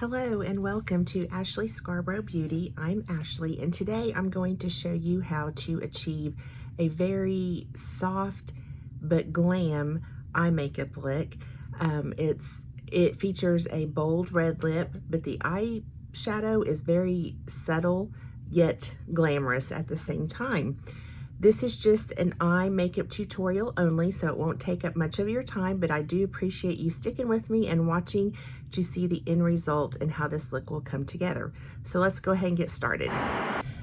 Hello and welcome to Ashley Scarborough Beauty. I'm Ashley and today I'm going to show you how to achieve a very soft but glam eye makeup look. It features a bold red lip, but the eyeshadow is very subtle yet glamorous at the same time. This is just an eye makeup tutorial only, so it won't take up much of your time, but I do appreciate you sticking with me and watching to see the end result and how this look will come together. So let's go ahead and get started.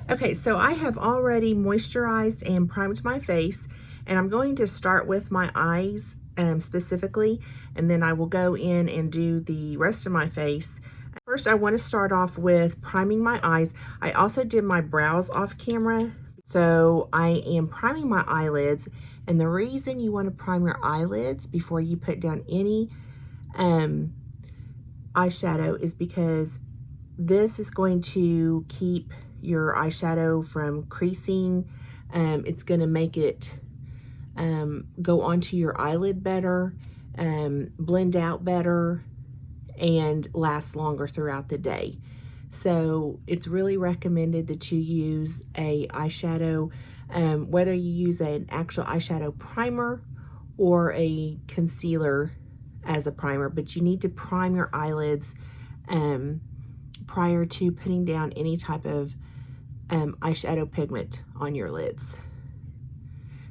Okay, so I have already moisturized and primed my face, and I'm going to start with my eyes specifically, and then I will go in and do the rest of my face. First, I want to start off with priming my eyes. I also did my brows off camera. So I am priming my eyelids, and the reason you want to prime your eyelids before you put down any eyeshadow is because this is going to keep your eyeshadow from creasing. It's going to make it go onto your eyelid better, blend out better, and last longer throughout the day. So it's really recommended that you use a eyeshadow, whether you use an actual eyeshadow primer or a concealer as a primer, but you need to prime your eyelids prior to putting down any type of eyeshadow pigment on your lids.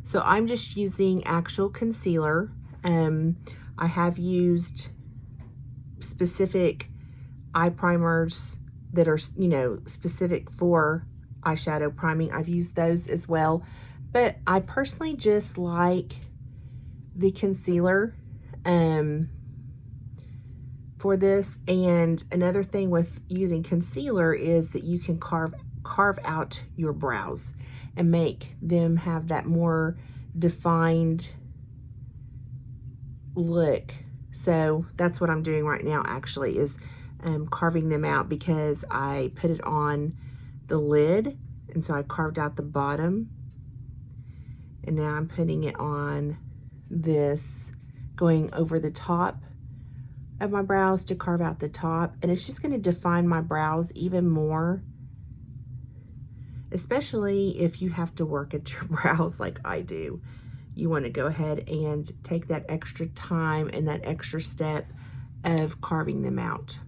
So I'm just using actual concealer. I have used specific eye primers that are, specific for eyeshadow priming. I've used those as well, but I personally just like the concealer for this. And another thing with using concealer is that you can carve out your brows and make them have that more defined look. So that's what I'm doing right now, actually, is carving them out because I put it on the lid, and so I carved out the bottom, and now I'm putting it on this, going over the top of my brows to carve out the top, and it's just going to define my brows even more, especially if you have to work at your brows like I do. You want to go ahead and take that extra time and that extra step of carving them out.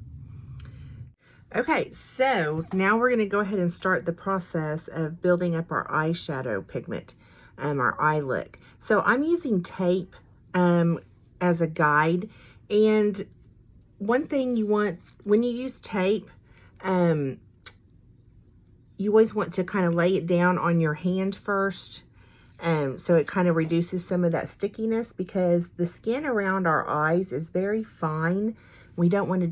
Okay, so now we're going to go ahead and start the process of building up our eyeshadow pigment, our eye look. So I'm using tape as a guide, and one thing you want when you use tape, you always want to kind of lay it down on your hand first, so it kind of reduces some of that stickiness, because the skin around our eyes is very fine. We don't want to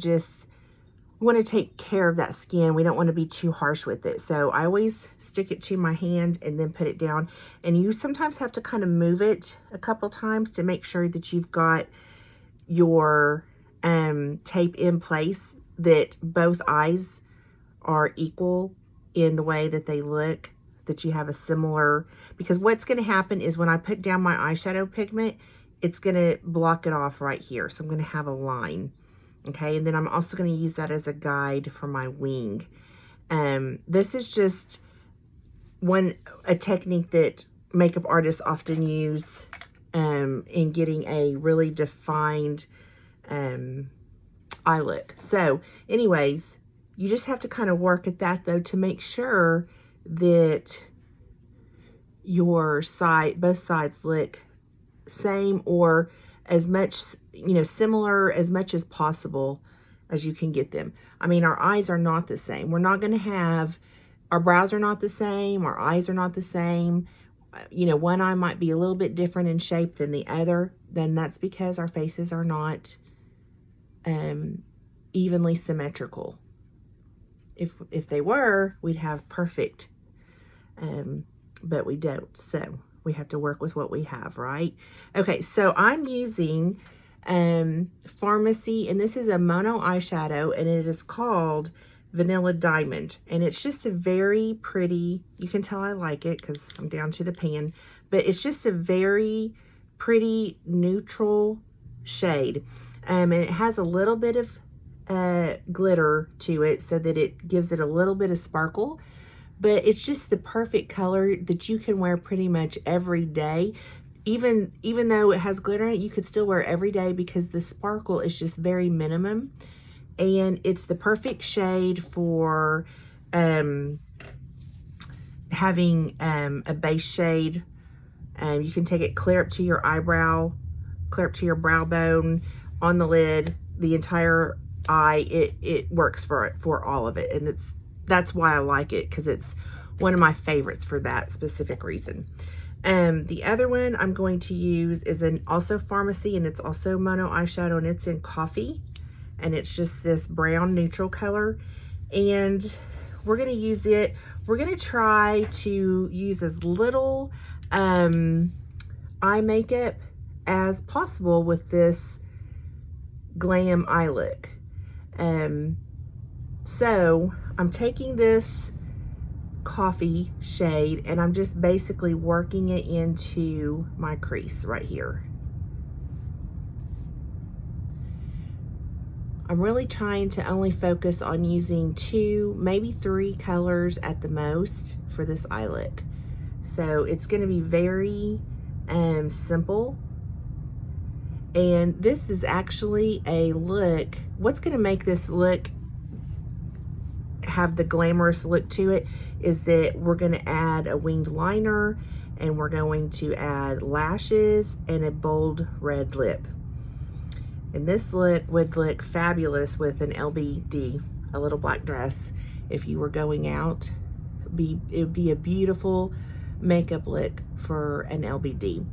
take care of that skin. We don't want to be too harsh with it. So I always stick it to my hand and then put it down. And you sometimes have to kind of move it a couple times to make sure that you've got your tape in place, that both eyes are equal in the way that they look, that you have a similar, because what's going to happen is when I put down my eyeshadow pigment, it's going to block it off right here. So I'm going to have a line. Okay, and then I'm also going to use that as a guide for my wing. This is just a technique that makeup artists often use in getting a really defined eye look. So anyways, you just have to kind of work at that, though, to make sure that your both sides look same, or as much, similar as much as possible as you can get them. I mean, our eyes are not the same. We're not going to have, our brows are not the same. Our eyes are not the same. One eye might be a little bit different in shape than the other. Then that's because our faces are not evenly symmetrical. If they were, we'd have perfect, but we don't. So we have to work with what we have, right? Okay, so I'm using Farmasi, and this is a mono eyeshadow, and it is called Vanilla Diamond, and it's just a very pretty, you can tell I like it because I'm down to the pan, but it's just a very pretty neutral shade, and it has a little bit of glitter to it so that it gives it a little bit of sparkle, but it's just the perfect color that you can wear pretty much every day. Even though it has glitter in it, you could still wear it every day because the sparkle is just very minimum, and it's the perfect shade for having a base shade. You can take it clear up to your eyebrow, clear up to your brow bone, on the lid, the entire eye. It works for all of it, and that's why I like it, because it's one of my favorites for that specific reason. The other one I'm going to use is also Farmasi, and it's also mono eyeshadow, and it's in coffee, and it's just this brown neutral color, and we're going to use it. We're going to try to use as little eye makeup as possible with this glam eye look. So I'm taking this coffee shade and I'm just basically working it into my crease right here. I'm really trying to only focus on using 2, maybe 3 colors at the most for this eye look. So it's going to be very simple. And this is actually a look. What's going to make this look have the glamorous look to it is that we're going to add a winged liner, and we're going to add lashes and a bold red lip. And this look would look fabulous with an LBD, a little black dress. If you were going out, it would be a beautiful makeup look for an LBD.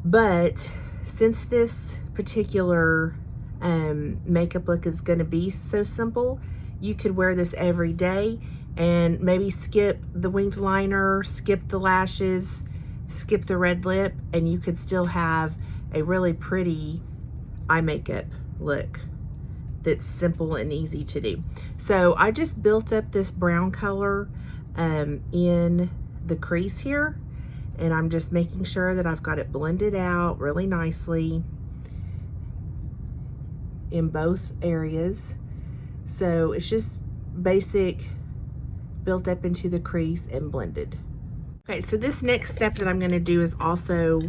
But since this particular makeup look is going to be so simple, you could wear this every day and maybe skip the winged liner, skip the lashes, skip the red lip, and you could still have a really pretty eye makeup look that's simple and easy to do. So I just built up this brown color in the crease here, and I'm just making sure that I've got it blended out really nicely in both areas. So it's just basic, built up into the crease and blended. Okay, so this next step that I'm going to do is also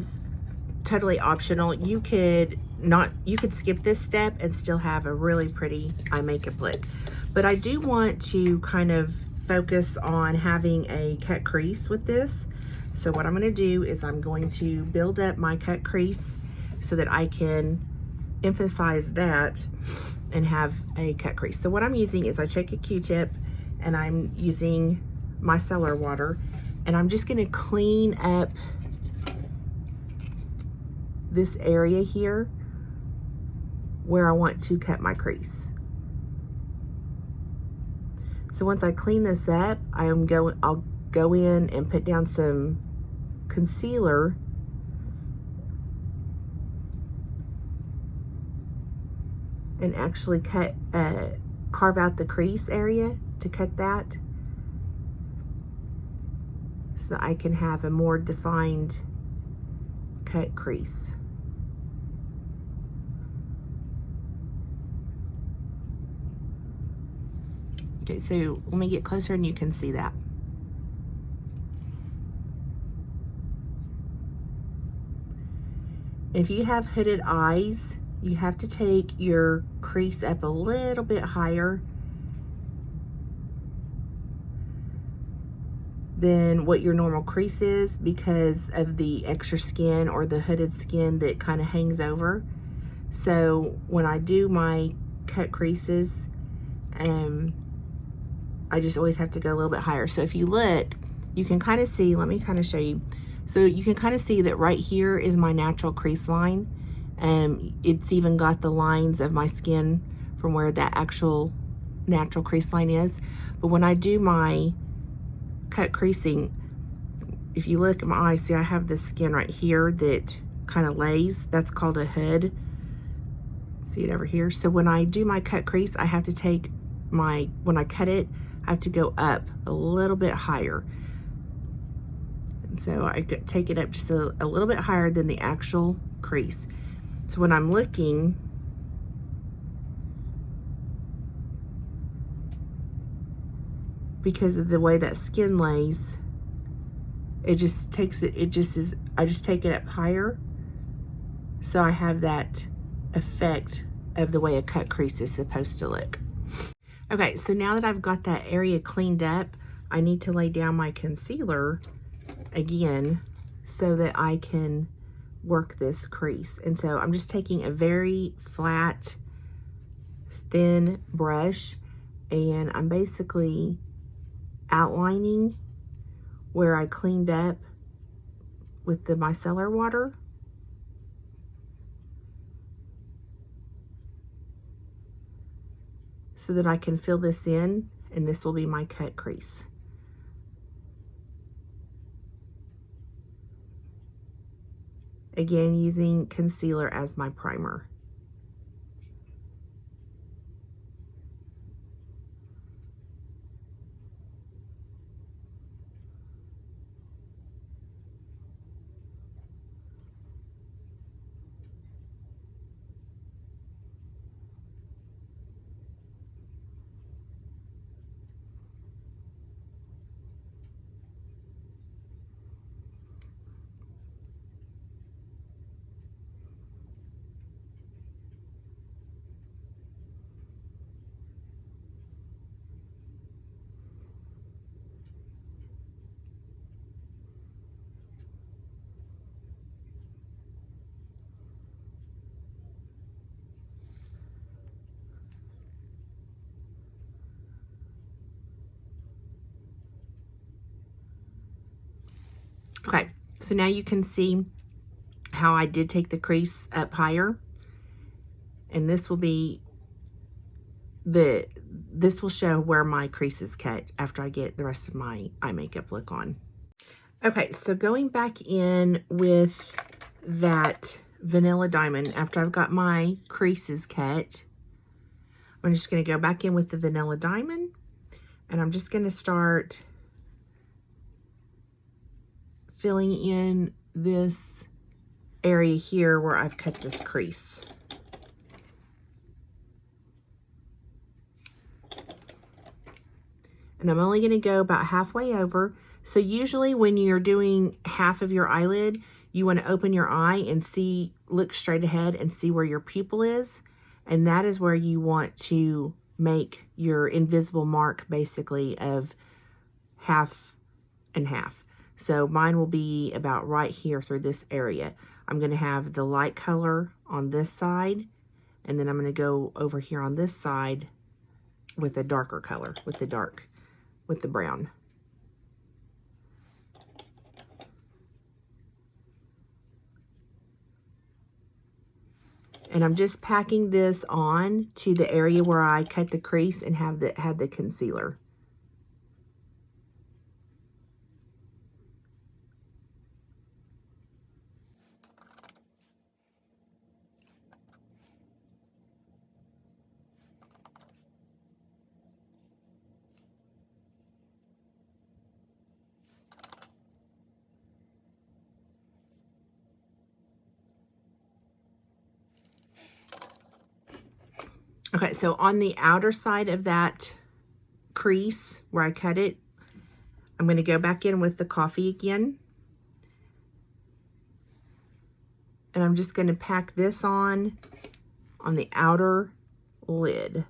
totally optional. You could skip this step and still have a really pretty eye makeup look. But I do want to kind of focus on having a cut crease with this. So what I'm going to do is I'm going to build up my cut crease so that I can emphasize that and have a cut crease. So what I'm using is I take a Q-tip and I'm using micellar water, and I'm just going to clean up this area here where I want to cut my crease. So once I clean this up, I'll go in and put down some concealer and actually carve out the crease area to cut that, so that I can have a more defined cut crease. Okay, so let me get closer and you can see that. If you have hooded eyes, you have to take your crease up a little bit higher than what your normal crease is, because of the extra skin or the hooded skin that kind of hangs over. So when I do my cut creases, I just always have to go a little bit higher. So if you look, you can kind of see, let me kind of show you. So you can kind of see that right here is my natural crease line. It's even got the lines of my skin from where that actual natural crease line is. But when I do my cut creasing, if you look at my eyes, see I have this skin right here that kind of lays. That's called a hood. See it over here? So when I do my cut crease, I have to take when I cut it, I have to go up a little bit higher. And so I take it up just a little bit higher than the actual crease. So when I'm looking, because of the way that skin lays, it just takes it, I just take it up higher. So I have that effect of the way a cut crease is supposed to look. Okay, so now that I've got that area cleaned up, I need to lay down my concealer again so that I can work this crease. And so I'm just taking a very flat, thin brush, and I'm basically outlining where I cleaned up with the micellar water. So that I can fill this in, and this will be my cut crease. Again, using concealer as my primer. Okay, so now you can see how I did take the crease up higher, and this will be this will show where my crease is cut after I get the rest of my eye makeup look on. Okay, so going back in with that Vanilla Diamond after I've got my creases cut, I'm just going to go back in with the Vanilla Diamond, and I'm just going to start filling in this area here where I've cut this crease. And I'm only going to go about halfway over. So usually when you're doing half of your eyelid, you want to open your eye and see, look straight ahead and see where your pupil is. And that is where you want to make your invisible mark, basically, of half and half. So mine will be about right here through this area. I'm going to have the light color on this side, and then I'm going to go over here on this side with a darker color, with the brown. And I'm just packing this on to the area where I cut the crease and had the concealer. Okay, so on the outer side of that crease where I cut it, I'm going to go back in with the coffee again. And I'm just going to pack this on the outer lid.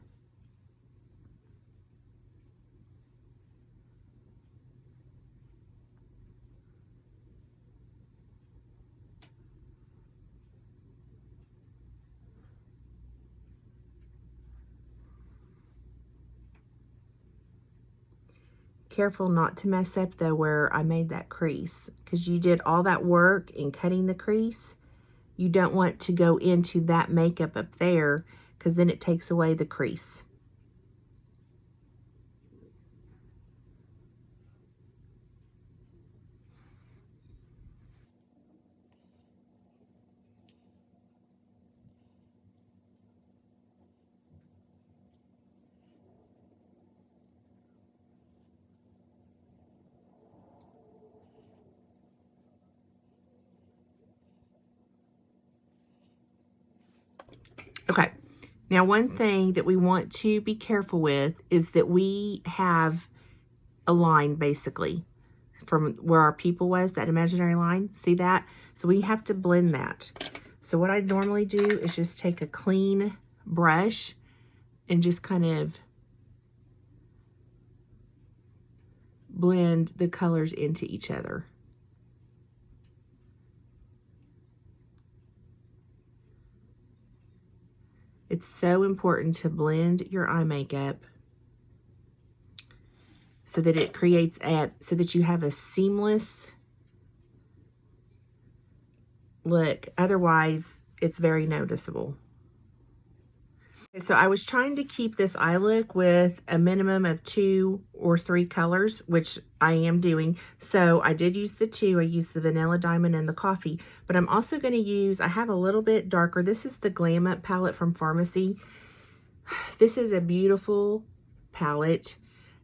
Careful not to mess up though where I made that crease, because you did all that work in cutting the crease. You don't want to go into that makeup up there, because then it takes away the crease. Okay, now one thing that we want to be careful with is that we have a line basically from where our pupil was, that imaginary line. See that? So we have to blend that. So what I normally do is just take a clean brush and just kind of blend the colors into each other. It's so important to blend your eye makeup so that it creates so that you have a seamless look. Otherwise, it's very noticeable. So I was trying to keep this eye look with a minimum of 2 or 3 colors, which I am doing. So I did use the 2. I used the Vanilla Diamond and the Coffee, but I'm also going to use, I have a little bit darker. This is the Glam Up palette from Farmasi. This is a beautiful palette.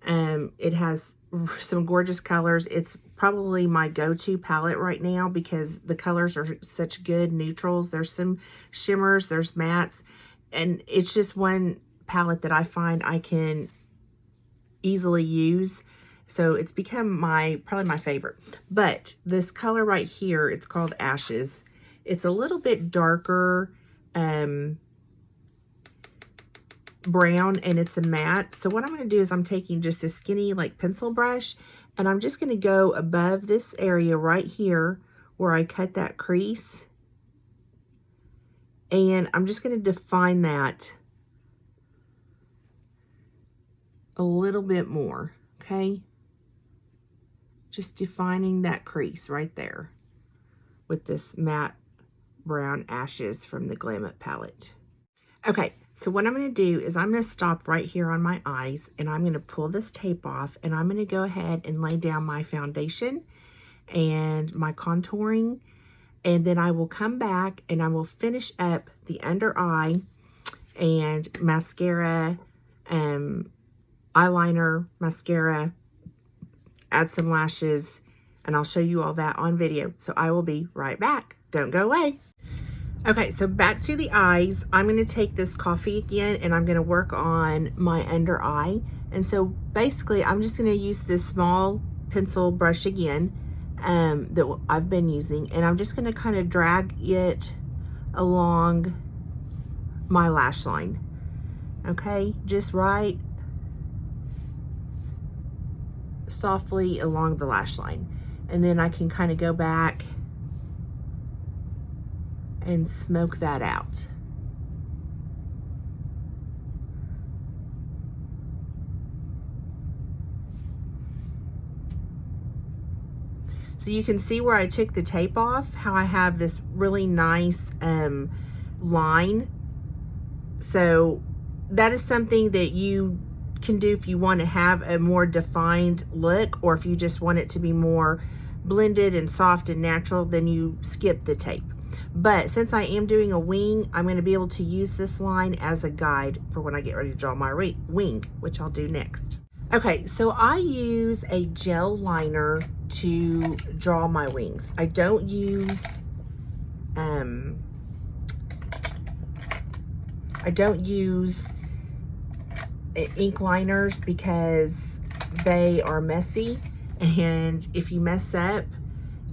It has some gorgeous colors. It's probably my go-to palette right now because the colors are such good neutrals. There's some shimmers, there's mattes. And it's just one palette that I find I can easily use. So it's become probably my favorite. But this color right here, it's called Ashes. It's a little bit darker brown, and it's a matte. So what I'm going to do is I'm taking just a skinny like pencil brush, and I'm just going to go above this area right here where I cut that crease. And I'm just going to define that a little bit more, okay? Just defining that crease right there with this matte brown Ashes from the Glam Up palette. Okay, so what I'm going to do is I'm going to stop right here on my eyes, and I'm going to pull this tape off, and I'm going to go ahead and lay down my foundation and my contouring. And then I will come back and I will finish up the under eye and mascara, eyeliner, mascara, add some lashes, and I'll show you all that on video. So I will be right back. Don't go away. Okay, so back to the eyes. I'm going to take this Coffee again, and I'm going to work on my under eye. And so basically I'm just going to use this small pencil brush again that I've been using, and I'm just going to kind of drag it along my lash line. Okay, just right softly along the lash line, and then I can kind of go back and smoke that out. So you can see where I took the tape off, how I have this really nice line. So that is something that you can do if you want to have a more defined look, or if you just want it to be more blended and soft and natural, then you skip the tape. But since I am doing a wing, I'm going to be able to use this line as a guide for when I get ready to draw my wing, which I'll do next. Okay, so I use a gel liner to draw my wings. I don't use ink liners because they are messy, and if you mess up,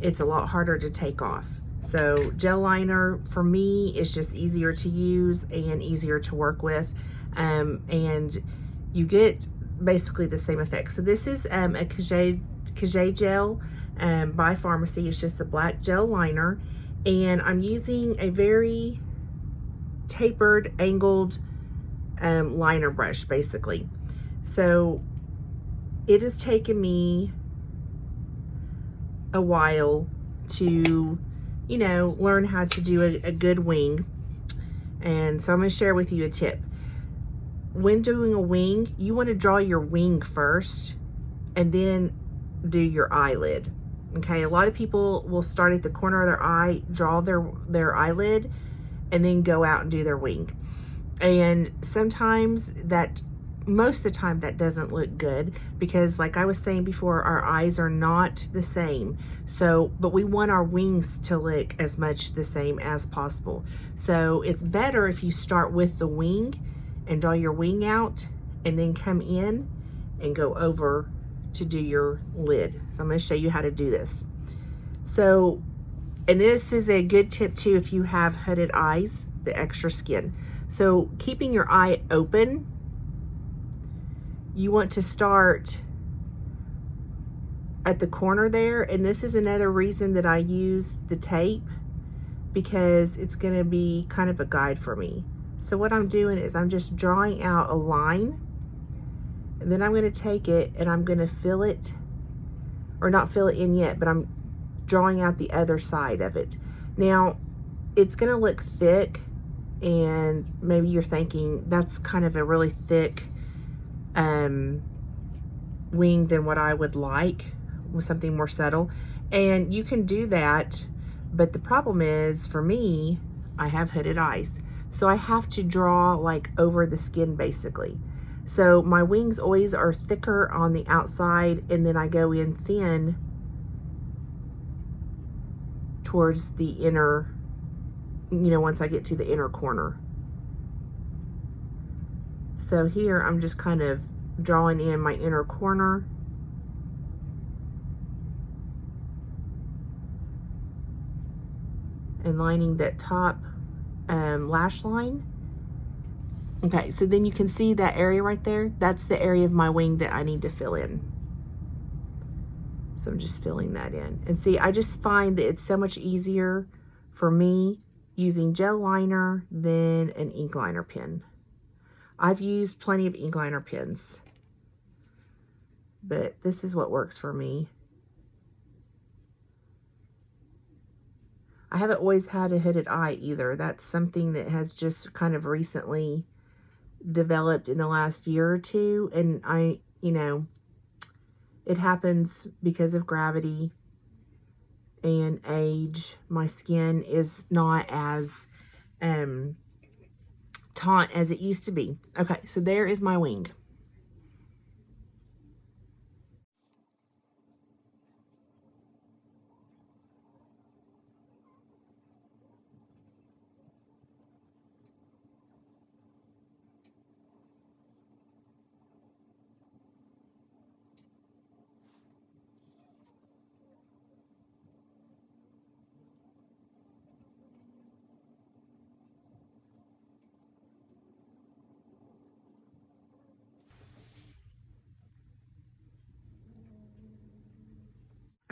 it's a lot harder to take off. So gel liner for me is just easier to use and easier to work with, and you get basically the same effect. So this is a Kajal Gel by Farmasi. It's just a black gel liner, and I'm using a very tapered, angled liner brush basically. So it has taken me a while to, you know, learn how to do a good wing, and so I'm going to share with you a tip. When doing a wing, you want to draw your wing first and then do your eyelid. Okay, a lot of people will start at the corner of their eye, draw their eyelid, and then go out and do their wing. And sometimes most of the time that doesn't look good, because like I was saying before, our eyes are not the same. So, but we want our wings to look as much the same as possible. So it's better if you start with the wing and draw your wing out, and then come in and go over to do your lid. So I'm going to show you how to do this. So, and this is a good tip too if you have hooded eyes, the extra skin. So keeping your eye open, you want to start at the corner there. And this is another reason that I use the tape, because it's going to be kind of a guide for me. So what I'm doing is I'm just drawing out a line, and then I'm going to take it and I'm going to fill it, or not fill it in yet, but I'm drawing out the other side of it. Now it's going to look thick, and maybe you're thinking that's kind of a really thick wing than what I would like, with something more subtle. And you can do that, but the problem is, for me, I have hooded eyes, so I have to draw like over the skin basically. So my wings always are thicker on the outside, and then I go in thin towards the inner, you know, once I get to the inner corner. So here I'm just kind of drawing in my inner corner. And lining that top lash line. Okay, so then you can see that area right there. That's the area of my wing that I need to fill in. So I'm just filling that in. And see, I just find that it's so much easier for me using gel liner than an ink liner pen. I've used plenty of ink liner pens, but this is what works for me. I haven't always had a hooded eye either. That's something that has just kind of recently developed in the last year or two. And you know, it happens because of gravity and age. My skin is not as taut as it used to be. Okay, so there is my wing.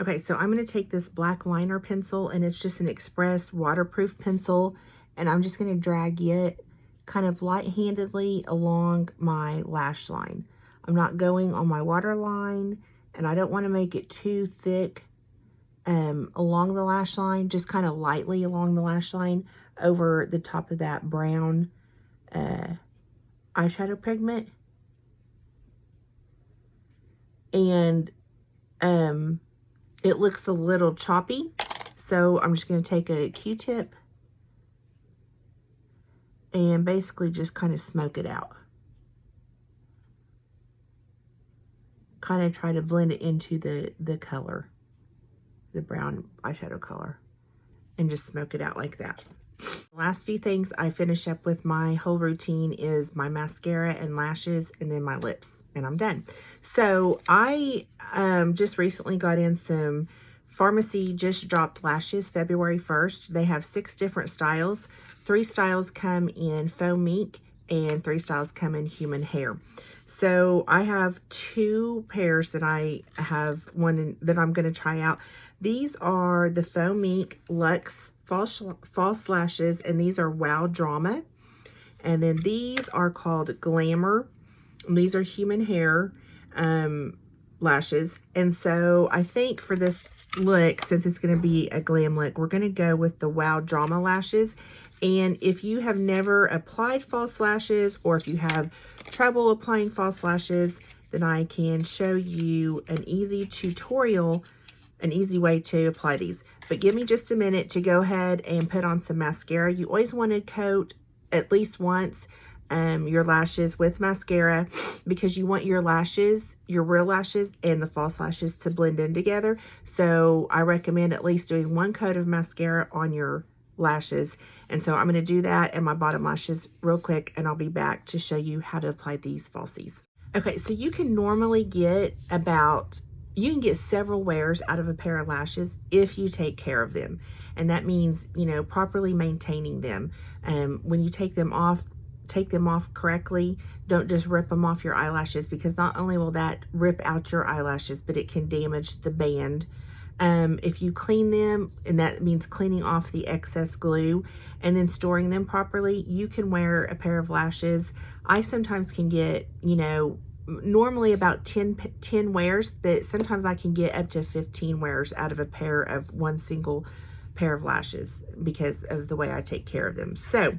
Okay, so I'm going to take this black liner pencil, and it's just an express waterproof pencil, and I'm just going to drag it kind of light-handedly along my lash line. I'm not going on my waterline, and I don't want to make it too thick along the lash line, just kind of lightly along the lash line over the top of that brown eyeshadow pigment. And it looks a little choppy, so I'm just going to take a Q-tip and basically just kind of smoke it out. Kind of try to blend it into the color, the brown eyeshadow color, and just smoke it out like that. The last few things I finish up with my whole routine is my mascara and lashes, and then my lips, and I'm done. So I just recently got in some Farmasi just dropped lashes February 1st. They have 6 different styles. 3 styles come in faux mink, and 3 styles come in human hair. So I have 2 pairs that I have, one that I'm going to try out. These are the faux mink Luxe false lashes, and these are Wow Drama. And then these are called Glamour. And these are human hair lashes. And so I think for this look, since it's going to be a glam look, we're going to go with the Wow Drama lashes. And if you have never applied false lashes, or if you have trouble applying false lashes, then I can show you an easy tutorial, an easy way to apply these. But give me just a minute to go ahead and put on some mascara. You always want to coat at least once your lashes with mascara, because you want your lashes, your real lashes and the false lashes to blend in together. So I recommend at least doing 1 coat of mascara on your lashes. And so I'm going to do that and my bottom lashes real quick, and I'll be back to show you how to apply these falsies. Okay, so you can normally get you can get several wears out of a pair of lashes if you take care of them. And that means, you know, properly maintaining them. When you take them off correctly. Don't just rip them off your eyelashes, because not only will that rip out your eyelashes, but it can damage the band. If you clean them, and that means cleaning off the excess glue and then storing them properly, you can wear a pair of lashes. I sometimes can get, you know, normally about 10 wears, but sometimes I can get up to 15 wears out of a pair of one single pair of lashes because of the way I take care of them. So,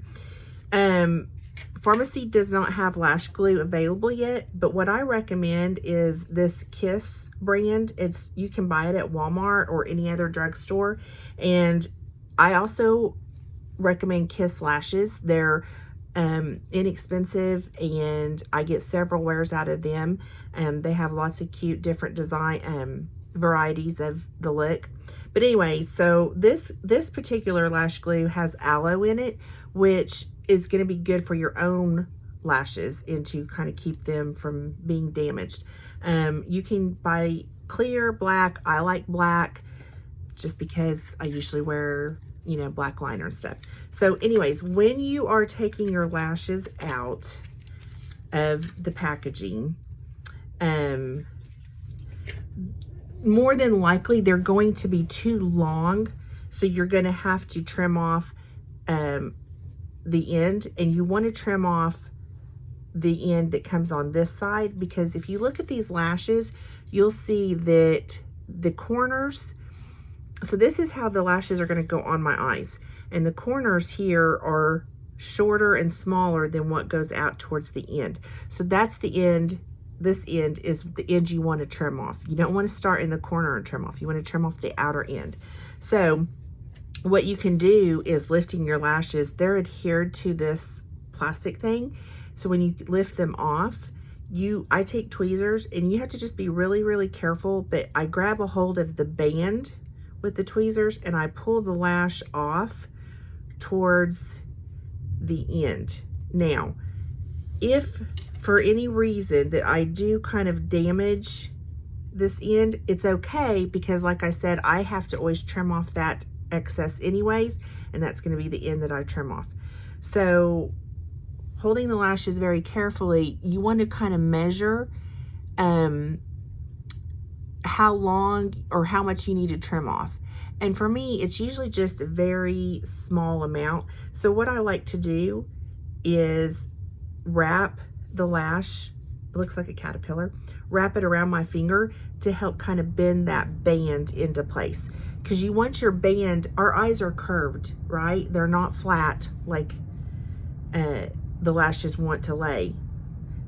Farmasi does not have lash glue available yet, but what I recommend is this Kiss brand. You can buy it at Walmart or any other drugstore. And I also recommend Kiss lashes. They're inexpensive, and I get several wears out of them. They have lots of cute different design varieties of the look. But anyway, so this particular lash glue has aloe in it, which is going to be good for your own lashes and to kind of keep them from being damaged. You can buy clear, black. I like black just because I usually wear, you know, black liner and stuff. So anyways, when you are taking your lashes out of the packaging, more than likely they're going to be too long, so you're going to have to trim off the end, and you want to trim off the end that comes on this side, because if you look at these lashes, you'll see that the corners, so this is how the lashes are going to go on my eyes, and the corners here are shorter and smaller than what goes out towards the end. So that's the end. This end is the end you want to trim off. You don't want to start in the corner and trim off. You want to trim off the outer end. So what you can do is lifting your lashes, they're adhered to this plastic thing. So when you lift them off, I take tweezers, and you have to just be really, really careful, but I grab a hold of the band with the tweezers and I pull the lash off towards the end. Now, if for any reason that I do kind of damage this end, it's okay, because like I said, I have to always trim off that excess anyways, and that's going to be the end that I trim off. So holding the lashes very carefully, you want to kind of measure how long or how much you need to trim off. And for me, it's usually just a very small amount. So what I like to do is wrap the lash, it looks like a caterpillar, wrap it around my finger to help kind of bend that band into place. Because you want your band, our eyes are curved, right? They're not flat like the lashes want to lay.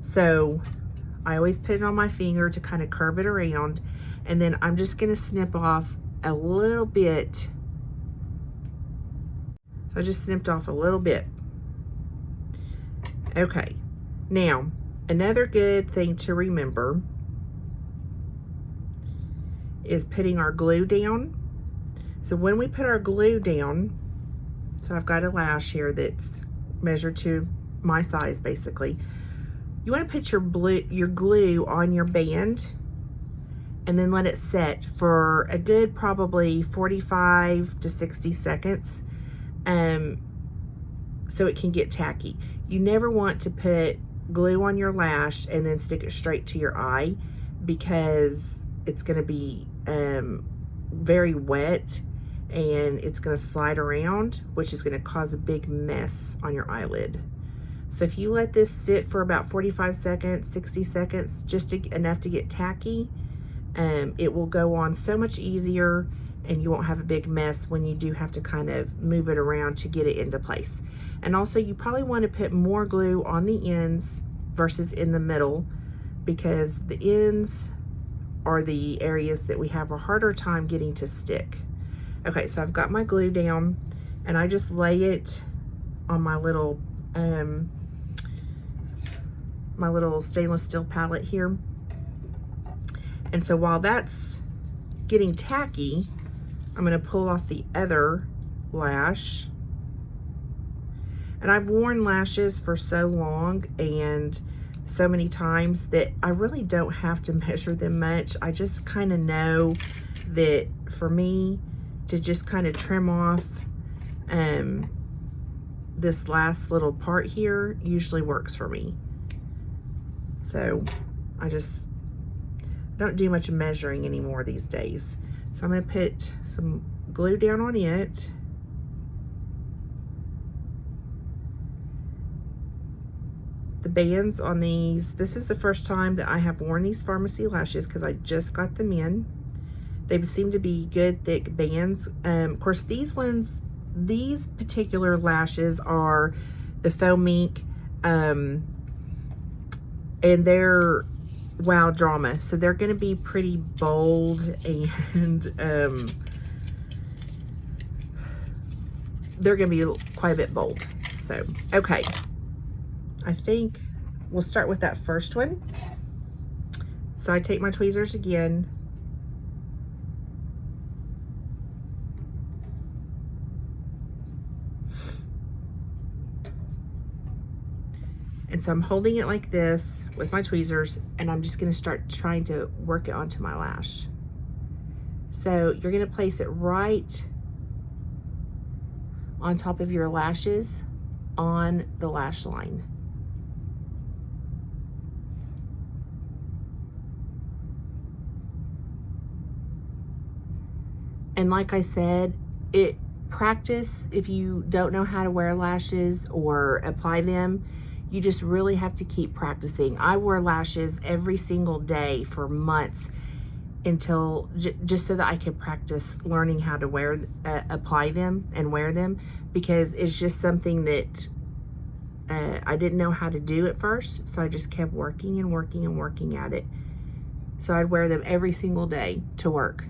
So I always put it on my finger to kind of curve it around, and then I'm just going to snip off a little bit. So I just snipped off a little bit. Okay, now another good thing to remember is putting our glue down. So when we put our glue down, so I've got a lash here that's measured to my size basically. You want to put your glue on your band and then let it set for a good probably 45 to 60 seconds so it can get tacky. You never want to put glue on your lash and then stick it straight to your eye, because it's going to be very wet and it's going to slide around, which is going to cause a big mess on your eyelid. So if you let this sit for about 45 seconds, 60 seconds, just enough to get tacky, it will go on so much easier, and you won't have a big mess when you do have to kind of move it around to get it into place. And also, you probably want to put more glue on the ends versus in the middle, because the ends are the areas that we have a harder time getting to stick. Okay, so I've got my glue down, and I just lay it on my little stainless steel palette here. And so while that's getting tacky, I'm going to pull off the other lash. And I've worn lashes for so long, and so many times that I really don't have to measure them much. I just kind of know that for me to just kind of trim off this last little part here usually works for me. So I just don't do much measuring anymore these days. So I'm going to put some glue down on it. The bands on these, this is the first time that I have worn these Farmasi lashes because I just got them in. They seem to be good thick bands. Of course, these particular lashes are the Faux Mink, and they're Wow Drama, so they're going to be pretty bold, and they're going to be quite a bit bold. So okay, I think we'll start with that first one. So I take my tweezers again, and so I'm holding it like this with my tweezers, and I'm just going to start trying to work it onto my lash. So you're going to place it right on top of your lashes on the lash line. And like I said, practice if you don't know how to wear lashes or apply them. You just really have to keep practicing. I wore lashes every single day for months until just so that I could practice learning how to apply them and wear them, because it's just something that I didn't know how to do at first. So I just kept working and working and working at it. So I'd wear them every single day to work.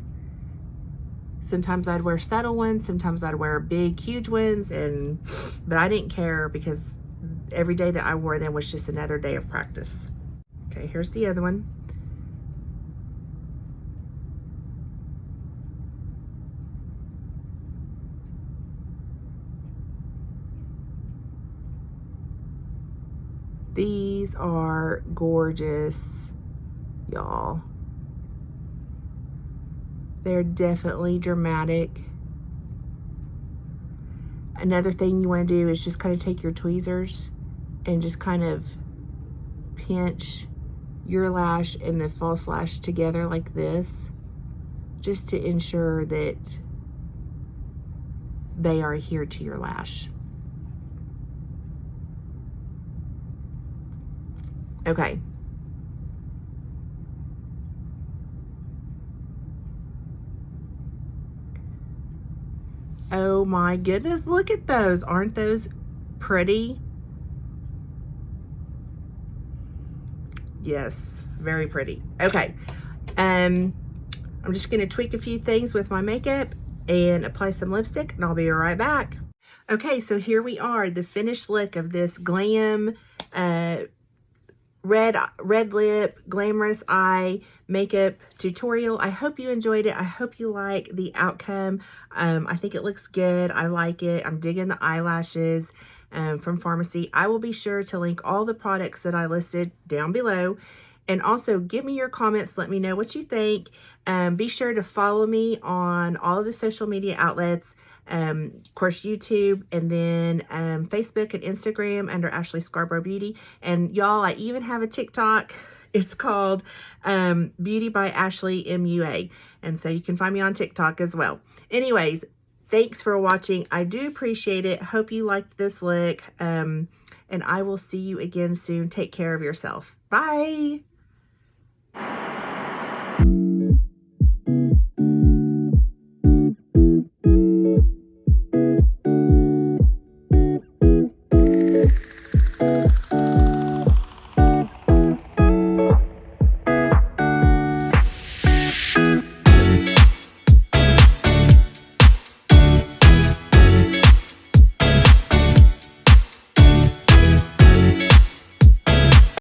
Sometimes I'd wear subtle ones, sometimes I'd wear big, huge ones, but I didn't care because every day that I wore them was just another day of practice. Okay, here's the other one. These are gorgeous, y'all. They're definitely dramatic. Another thing you want to do is just kind of take your tweezers and just kind of pinch your lash and the false lash together like this, just to ensure that they are adhered to your lash. Okay. Oh my goodness, look at those. Aren't those pretty? Yes, very pretty. Okay. I'm just going to tweak a few things with my makeup and apply some lipstick, and I'll be right back. Okay, so here we are, the finished look of this Glam red lip glamorous eye makeup tutorial. I hope you enjoyed it. I hope you like the outcome. I think it looks good. I like it. I'm digging the eyelashes from Farmasi. I will be sure to link all the products that I listed down below, and also give me your comments. Let me know what you think. Be sure to follow me on all of the social media outlets. Of course, YouTube, and then Facebook and Instagram under Ashley Scarborough Beauty. And y'all, I even have a TikTok. It's called Beauty by Ashley MUA. And so you can find me on TikTok as well. Anyways, thanks for watching. I do appreciate it. Hope you liked this look. And I will see you again soon. Take care of yourself. Bye.